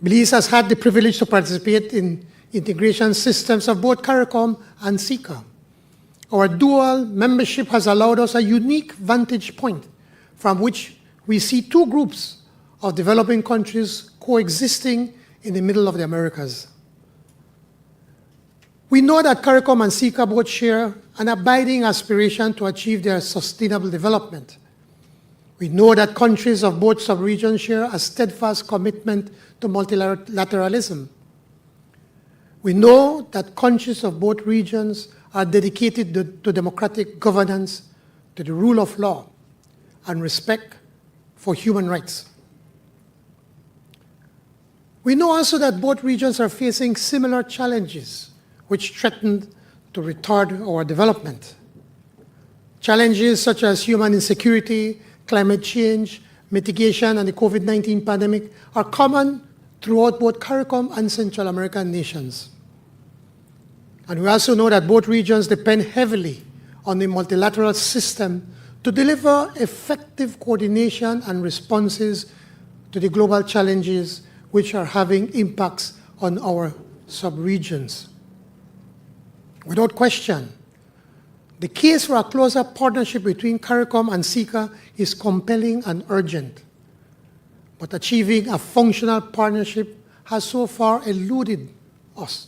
Belize has had the privilege to participate in integration systems of both CARICOM and SICA. Our dual membership has allowed us a unique vantage point from which we see two groups of developing countries coexisting in the middle of the Americas. We know that CARICOM and SICA both share an abiding aspiration to achieve their sustainable development. We know that countries of both sub-regions share a steadfast commitment to multilateralism. We know that countries of both regions are dedicated to democratic governance, to the rule of law, and respect for human rights. We know also that both regions are facing similar challenges which threaten to retard our development. Challenges such as human insecurity, climate change, mitigation, and the COVID-19 pandemic are common throughout both CARICOM and Central American nations. And we also know that both regions depend heavily on the multilateral system to deliver effective coordination and responses to the global challenges which are having impacts on our sub-regions. Without question, the case for a closer partnership between CARICOM and SICA is compelling and urgent. But achieving a functional partnership has so far eluded us.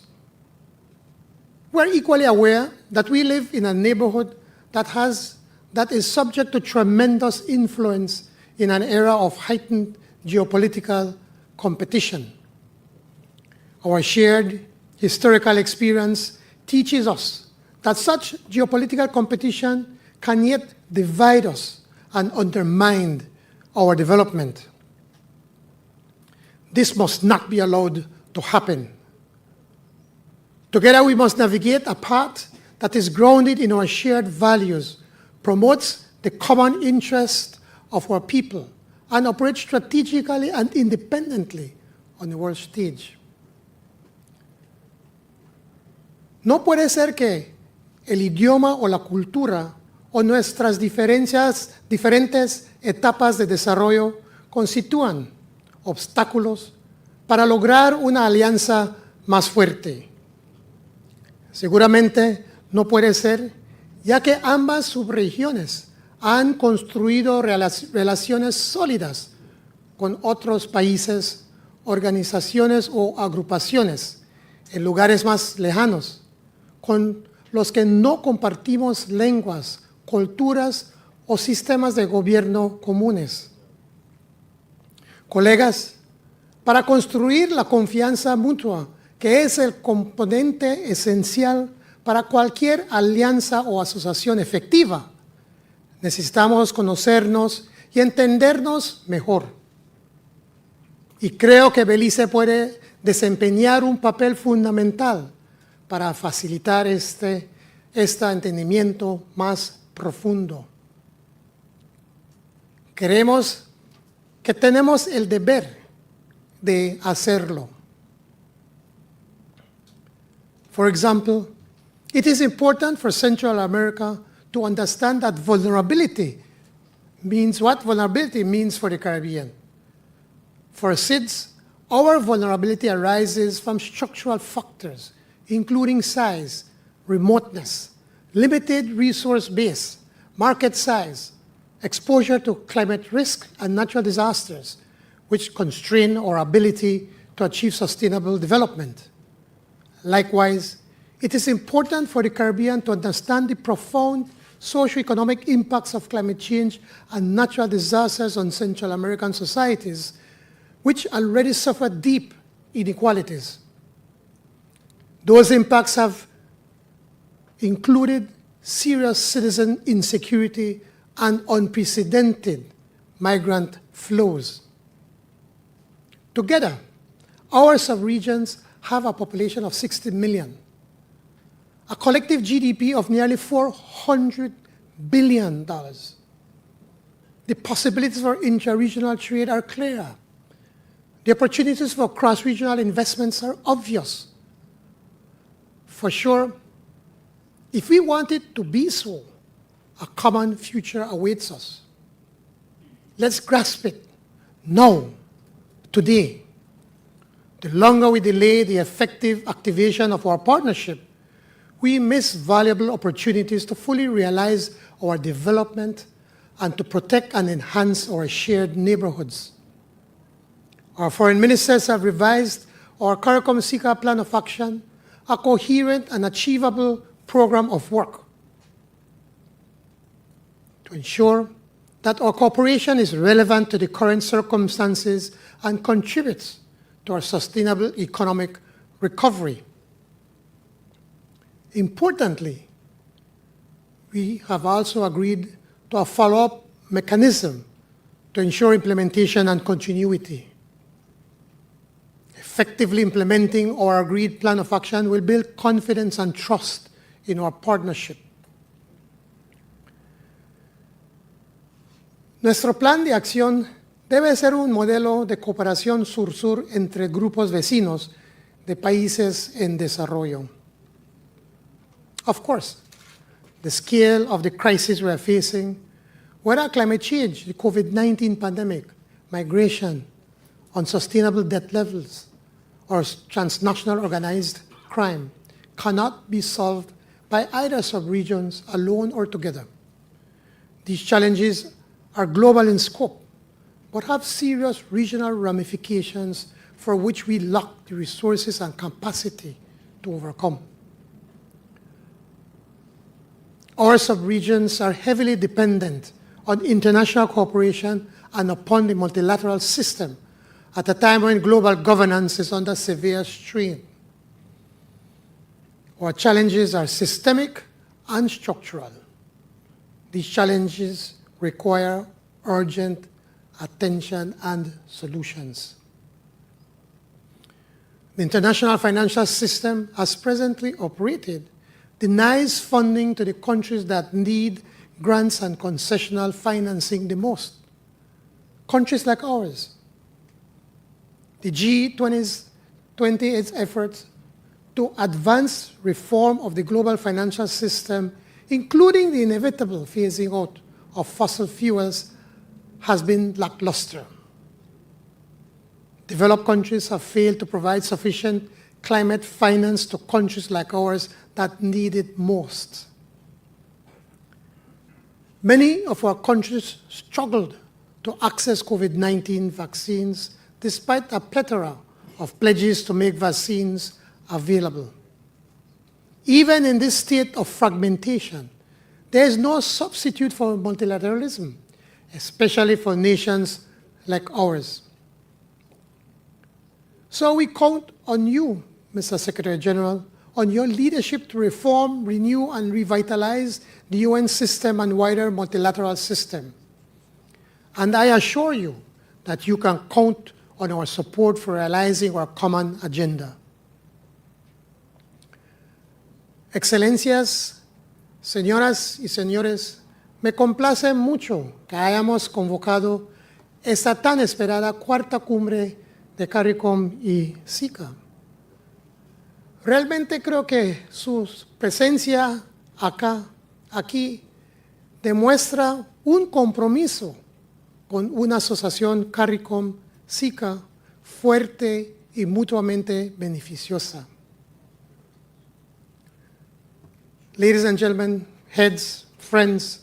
We're equally aware that we live in a neighborhood that is subject to tremendous influence in an era of heightened geopolitical competition. Our shared historical experience teaches us that such geopolitical competition can yet divide us and undermine our development. This must not be allowed to happen. Together, we must navigate a path that is grounded in our shared values, promotes the common interest of our people, and operates strategically and independently on the world stage. No puede ser que el idioma o la cultura o nuestras diferentes etapas de desarrollo constituyan obstáculos para lograr una alianza más fuerte. Seguramente no puede ser, ya que ambas subregiones han construido relaciones sólidas con otros países, organizaciones o agrupaciones en lugares más lejanos, con los que no compartimos lenguas, culturas o sistemas de gobierno comunes. Colegas, para construir la confianza mutua, que es el componente esencial para cualquier alianza o asociación efectiva, necesitamos conocernos y entendernos mejor. Y creo que Belice puede desempeñar un papel fundamental para facilitar este entendimiento más profundo. Creemos que tenemos el deber de hacerlo. For example, it is important for Central America to understand that vulnerability means what vulnerability means for the Caribbean. For SIDS, our vulnerability arises from structural factors, including size, remoteness, limited resource base, market size, exposure to climate risk and natural disasters, which constrain our ability to achieve sustainable development. Likewise, it is important for the Caribbean to understand the profound socioeconomic impacts of climate change and natural disasters on Central American societies, which already suffer deep inequalities. Those impacts have included serious citizen insecurity and unprecedented migrant flows. Together, our subregions have a population of 60 million, a collective GDP of nearly $400 billion. The possibilities for intra-regional trade are clear. The opportunities for cross-regional investments are obvious. For sure, if we want it to be so, a common future awaits us. Let's grasp it now, today. The longer we delay the effective activation of our partnership, we miss valuable opportunities to fully realize our development and to protect and enhance our shared neighborhoods. Our foreign ministers have revised our CARICOM-SICA plan of action, a coherent and achievable program of work to ensure that our cooperation is relevant to the current circumstances and contributes to our sustainable economic recovery. Importantly, we have also agreed to a follow-up mechanism to ensure implementation and continuity. Effectively implementing our agreed plan of action will build confidence and trust in our partnership. Nuestro plan de acción debe ser un modelo de cooperación sur-sur entre grupos vecinos de países en desarrollo. Of course, the scale of the crisis we are facing, whether climate change, the COVID-19 pandemic, migration, unsustainable debt levels, or transnational organized crime, cannot be solved by either sub-regions alone or together. These challenges are global in scope, but have serious regional ramifications for which we lack the resources and capacity to overcome. Our sub-regions are heavily dependent on international cooperation and upon the multilateral system at a time when global governance is under severe strain. Our challenges are systemic and structural. These challenges require urgent attention and solutions. The international financial system, as presently operated, denies funding to the countries that need grants and concessional financing the most. Countries like ours. The G20's efforts to advance reform of the global financial system, including the inevitable phasing out of fossil fuels, has been lackluster. Developed countries have failed to provide sufficient climate finance to countries like ours that need it most. Many of our countries struggled to access COVID-19 vaccines despite a plethora of pledges to make vaccines available. Even in this state of fragmentation, there is no substitute for multilateralism, especially for nations like ours. So we count on you, Mr. Secretary General, on your leadership to reform, renew, and revitalize the UN system and wider multilateral system. And I assure you that you can count on our support for realizing our common agenda. Excelencias, señoras y señores, me complace mucho que hayamos convocado esta tan esperada cuarta cumbre de CARICOM y SICA. Realmente creo que su presencia aquí, demuestra un compromiso con una asociación CARICOM-SICA fuerte y mutuamente beneficiosa. Ladies and gentlemen, heads, friends,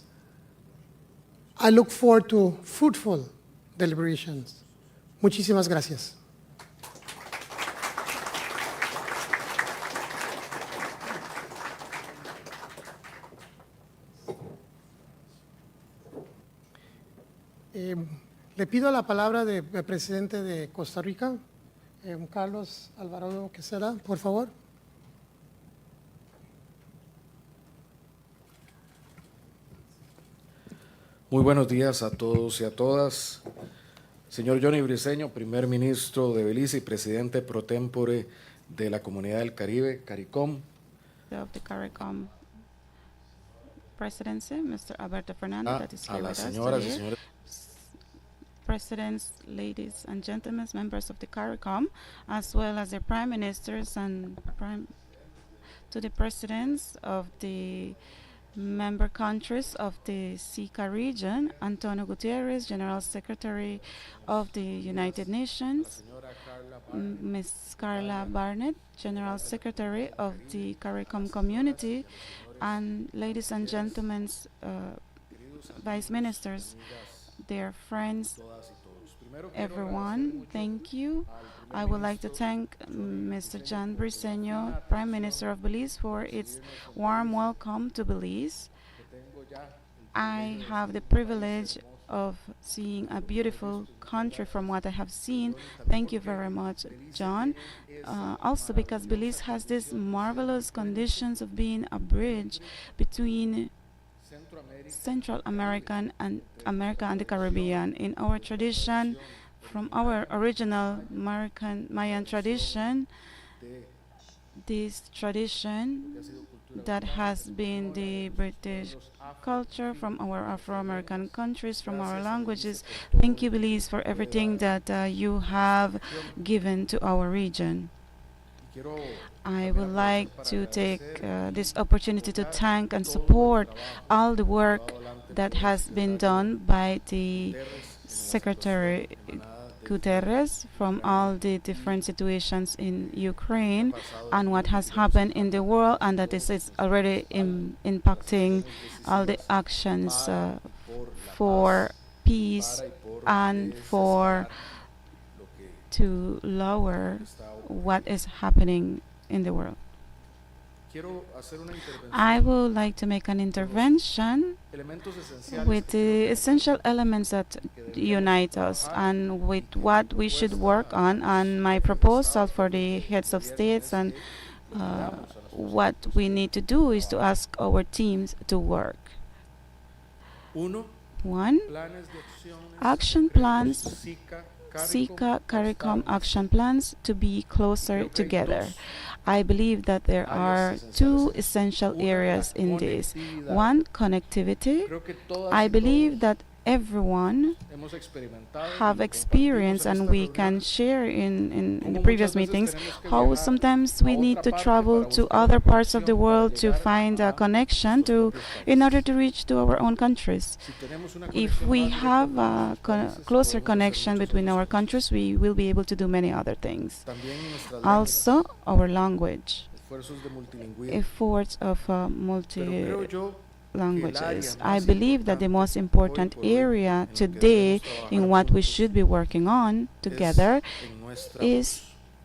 I look forward to fruitful deliberations. Muchísimas gracias. Le pido la palabra del presidente de Costa Rica, Carlos Alvarado Quesada, por favor. Muy buenos días a todos y a todas. Señor Johnny Briceño, primer ministro de Belice y presidente pro tempore de la Comunidad del Caribe, CARICOM. Of the CARICOM presidency, Mr. Alberto Fernandez, that is here A with las us señoras y today. señores Presidents, ladies and gentlemen, members of the CARICOM, as well as their prime ministers and to the presidents of the member countries of the SICA region, Antonio Gutierrez, General Secretary of the United Nations, señora Ms. Carla Barnett, General Secretary of the CARICOM community, and ladies and gentlemen, vice ministers, dear friends, everyone, thank you. I would like to thank Mr. Jan Briceño, Prime Minister of Belize, for its warm welcome to Belize. I have the privilege of seeing a beautiful country from what I have seen. Thank you very much, John. Also because Belize has these marvelous conditions of being a bridge between Central America and the Caribbean. In our tradition, from our original Mayan tradition, this tradition that has been the British culture from our Afro-American countries, from our languages. Thank you, Belize, for everything that you have given to our region. I would like to take this opportunity to thank and support all the work that has been done by the Secretary Guterres from all the different situations in Ukraine and what has happened in the world, and that is already impacting all the actions for peace and to lower what is happening in the world. I would like to make an intervention with the essential elements that unite us and with what we should work on, and my proposal for the heads of states and what we need to do is to ask our teams to work. One, action plans, CICA, CARICOM action plans to be closer together. I believe that there are two essential areas in this. One, connectivity. I believe that everyone have experienced, and we can share in the previous meetings, how sometimes we need to travel to other parts of the world to find a connection in order to reach to our own countries. If we have a closer connection between our countries, we will be able to do many other things. Also, our language, efforts of languages. I believe that the most important area today in what we should be working on together is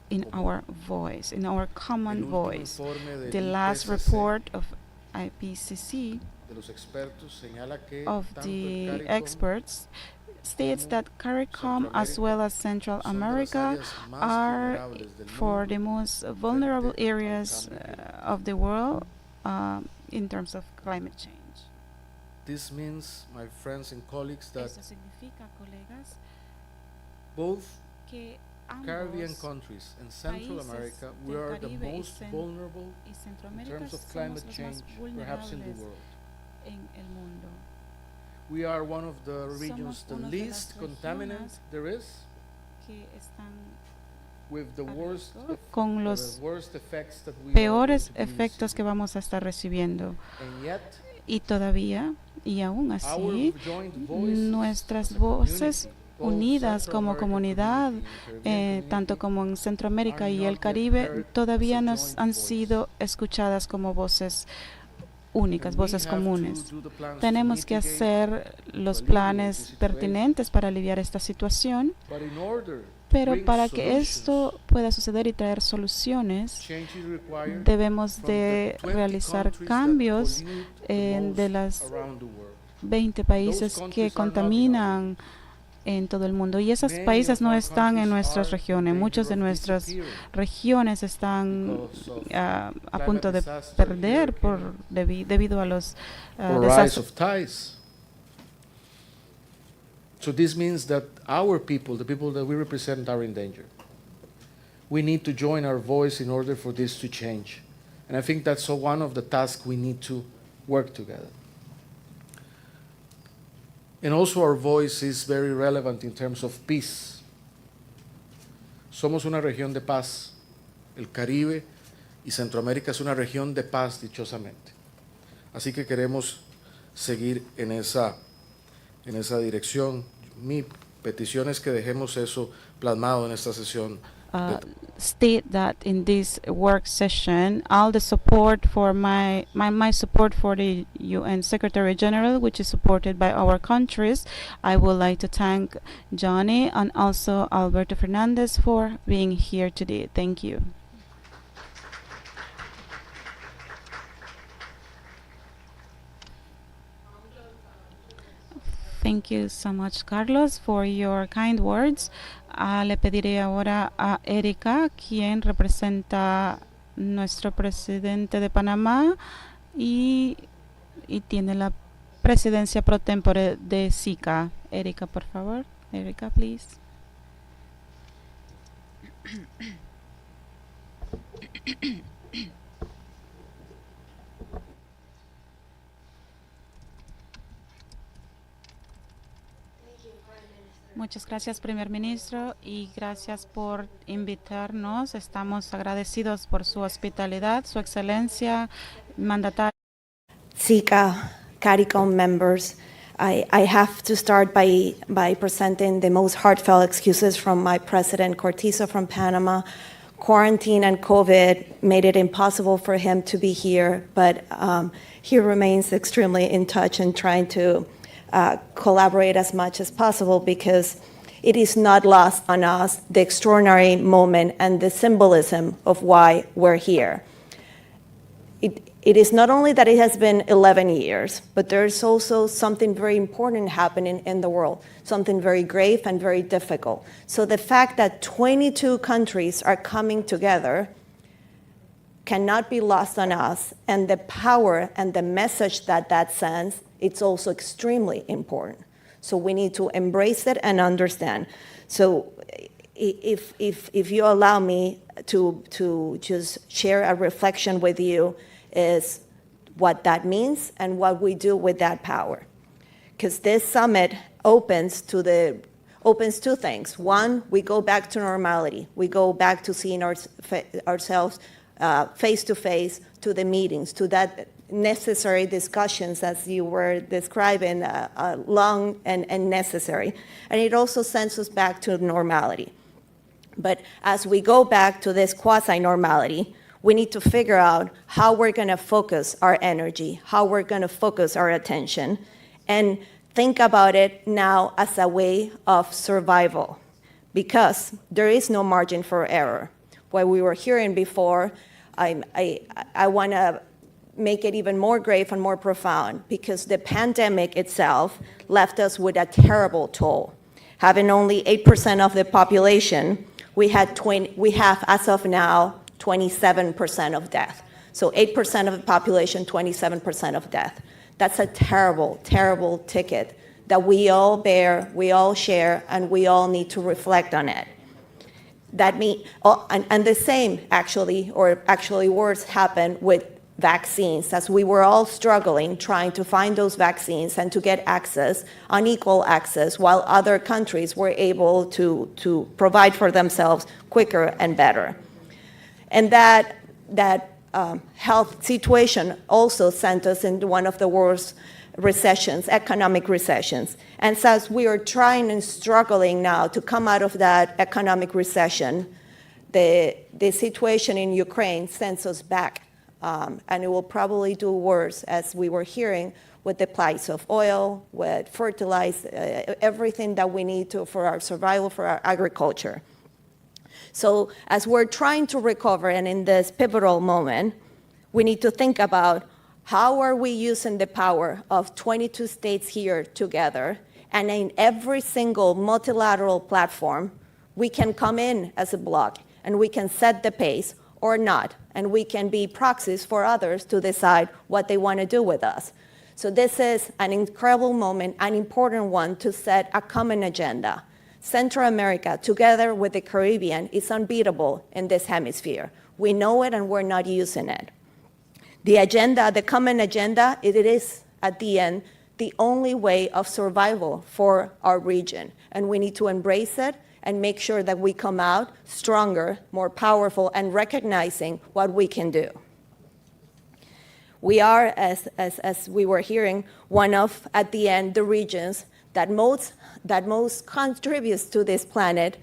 in our voice, in our common voice. The last report of IPCC of the experts states that CARICOM as well as Central America are for the most vulnerable areas of the world in terms of climate change. This means, my friends and colleagues, that both Caribbean countries and Central America, we are the most vulnerable in terms of climate change, perhaps in the world. We are one of the regions the least contaminant there is, with the worst effects that we peores efectos que vamos a estar recibiendo. And yet, Y todavía, y aún así, nuestras voces unidas como comunidad, tanto como en Centroamérica y el Caribe, todavía nos han sido escuchadas como voces únicas, voces comunes. Tenemos que hacer los planes pertinentes para aliviar esta situación, pero para que esto pueda suceder y traer soluciones, debemos de realizar cambios de las 20 países que contaminan en todo el mundo. Y esos países no están en nuestras regiones. Muchas de nuestras regiones están a punto de perder debido a los desastres. So this means that our people, the people that we represent, are in danger. We need to join our voice in order for this to change. And I think that's one of the tasks we need to work together. And also our voice is very relevant in terms of peace. Somos una región de paz. El Caribe y Centroamérica es una región de paz, dichosamente. Así que queremos seguir en esa dirección. Mi petición es que dejemos eso plasmado en esta sesión. State that in this work session, all the support for my support for the UN Secretary General, which is supported by our countries. I would like to thank Johnny and also Alberto Fernandez for being here today. Thank you. Thank you so much, Carlos, for your kind words. Le pediré ahora a Erika, quien representa nuestro presidente de Panamá y tiene la presidencia pro tempore de CICA. Erika, por favor. Erika, please. Muchas gracias, primer ministro, y gracias por invitarnos. Estamos agradecidos por su hospitalidad, su excelencia, mandatario. CICA, CARICOM members, I have to start by presenting the most heartfelt excuses from my President Cortizo from Panama. Quarantine and COVID made it impossible for him to be here, but he remains extremely in touch and trying to collaborate as much as possible, because it is not lost on us the extraordinary moment and the symbolism of why we're here. It is not only that it has been 11 years, but there's also something very important happening in the world, something very grave and very difficult. So the fact that 22 countries are coming together cannot be lost on us, and the power and the message that that sends, it's also extremely important. So we need to embrace it and understand. So if you allow me to just share a reflection with you, is what that means and what we do with that power. Because this summit opens two things. One, we go back to normality. We go back to seeing ourselves face to face, to the meetings, to that necessary discussions, as you were describing, long and necessary. And it also sends us back to normality. But as we go back to this quasi-normality, we need to figure out how we're going to focus our energy, how we're going to focus our attention, and think about it now as a way of survival, because there is no margin for error. What we were hearing before, I want to make it even more grave and more profound, because the pandemic itself left us with a terrible toll. Having only 8% of the population, we have, as of now, 27% of death. So 8% of the population, 27% of death. That's a terrible, terrible ticket that we all bear, we all share, and we all need to reflect on it. That means, and the same actually, or actually worse, happened with vaccines, as we were all struggling trying to find those vaccines and to get access, unequal access, while other countries were able to provide for themselves quicker and better. And that health situation also sent us into one of the worst recessions, economic recessions. And so as we are trying and struggling now to come out of that economic recession, the situation in Ukraine sends us back. And it will probably do worse, as we were hearing, with the price of oil, with fertilizer, everything that we need for our survival, for our agriculture. So as we're trying to recover, and in this pivotal moment, we need to think about how are we using the power of 22 states here together, and in every single multilateral platform, we can come in as a bloc, and we can set the pace or not, and we can be proxies for others to decide what they want to do with us. So this is an incredible moment, an important one, to set a common agenda. Central America, together with the Caribbean, is unbeatable in this hemisphere. We know it, and we're not using it. The agenda, the common agenda, it is, at the end, the only way of survival for our region. And we need to embrace it and make sure that we come out stronger, more powerful, and recognizing what we can do. We are, as we were hearing, one of, at the end, the regions that most contributes to this planet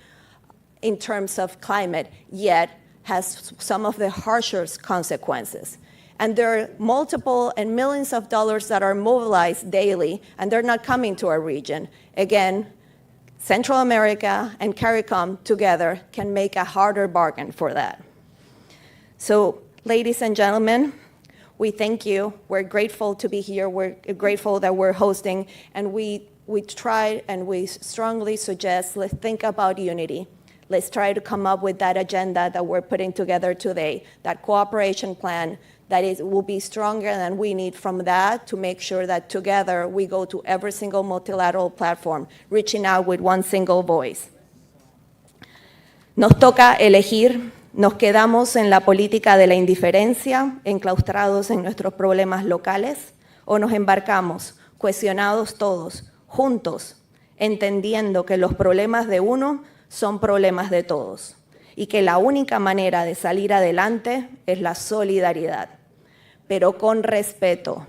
in terms of climate, yet has some of the harshest consequences. And there are multiple and millions of dollars that are mobilized daily, and they're not coming to our region. Again, Central America and CARICOM together can make a harder bargain for that. So, ladies and gentlemen, we thank you. We're grateful to be here. We're grateful that we're hosting, and we try and we strongly suggest, let's think about unity. Let's try to come up with that agenda that we're putting together today, that cooperation plan that will be stronger than we need from that to make sure that together we go to every single multilateral platform, reaching out with one single voice. Nos toca elegir, nos quedamos en la política de la indiferencia, enclaustrados en nuestros problemas locales, o nos embarcamos, cohesionados todos, juntos, entendiendo que los problemas de uno son problemas de todos y que la única manera de salir adelante es la solidaridad, pero con respeto,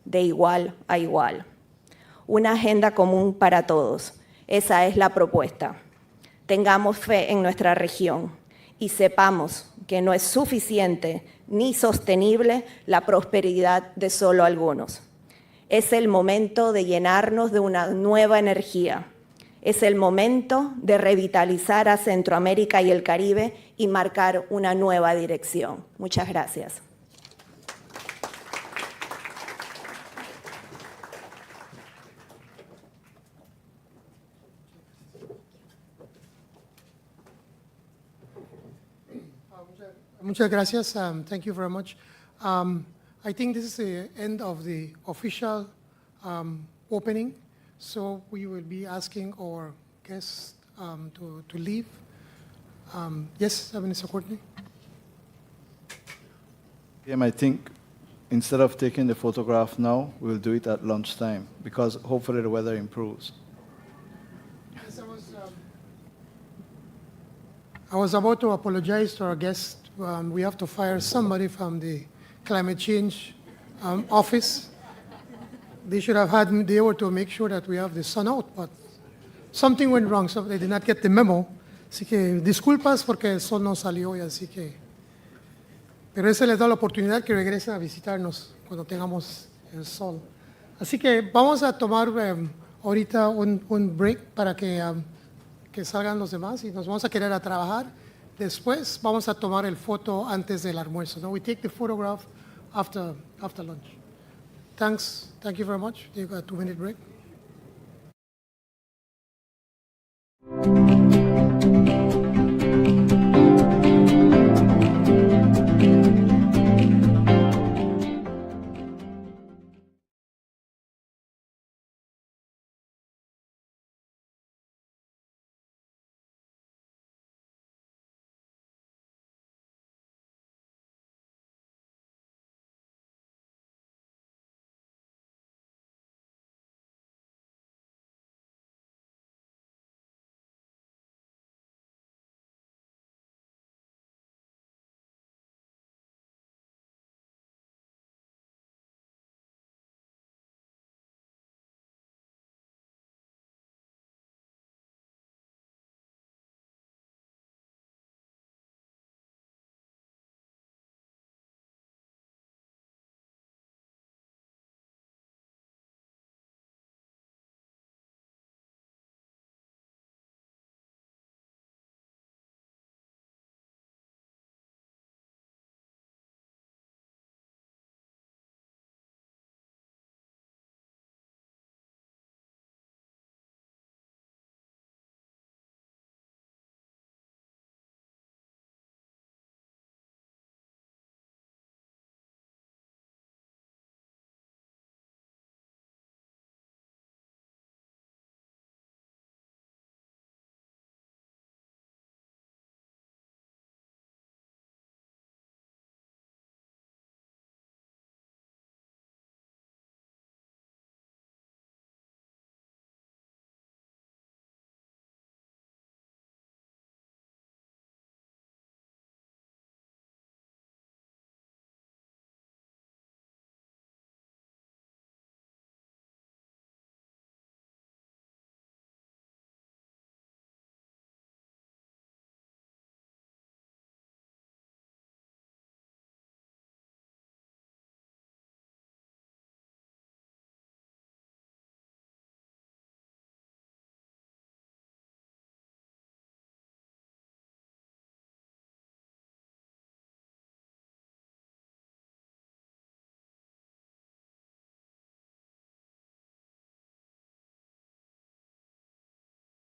de igual a igual. Una agenda común para todos, esa es la propuesta. Tengamos fe en nuestra región y sepamos que no es suficiente ni sostenible la prosperidad de solo algunos. Es el momento de llenarnos de una nueva energía. Es el momento de revitalizar a Centroamérica y el Caribe y marcar una nueva dirección. Muchas gracias. Muchas gracias. Thank you very much. I think this is the end of the official opening. So we will be asking our guests to leave. Yes, Minister Courtney? I think instead of taking the photograph now, we'll do it at lunchtime because hopefully the weather improves. Yes, I was about to apologize to our guests. We have to fire somebody from the climate change office. They should have had me there to make sure that we have the sun out, but something went wrong, so they did not get the memo. Así que disculpas porque el sol no salió y así que... Pero ese les da la oportunidad que regresen a visitarnos cuando tengamos el sol. Así que vamos a tomar ahorita un break para que salgan los demás y nos vamos a quedar a trabajar. Después vamos a tomar el foto antes del almuerzo. No? We take the photograph after lunch. Thanks. Thank you very much. Take a 2-minute break.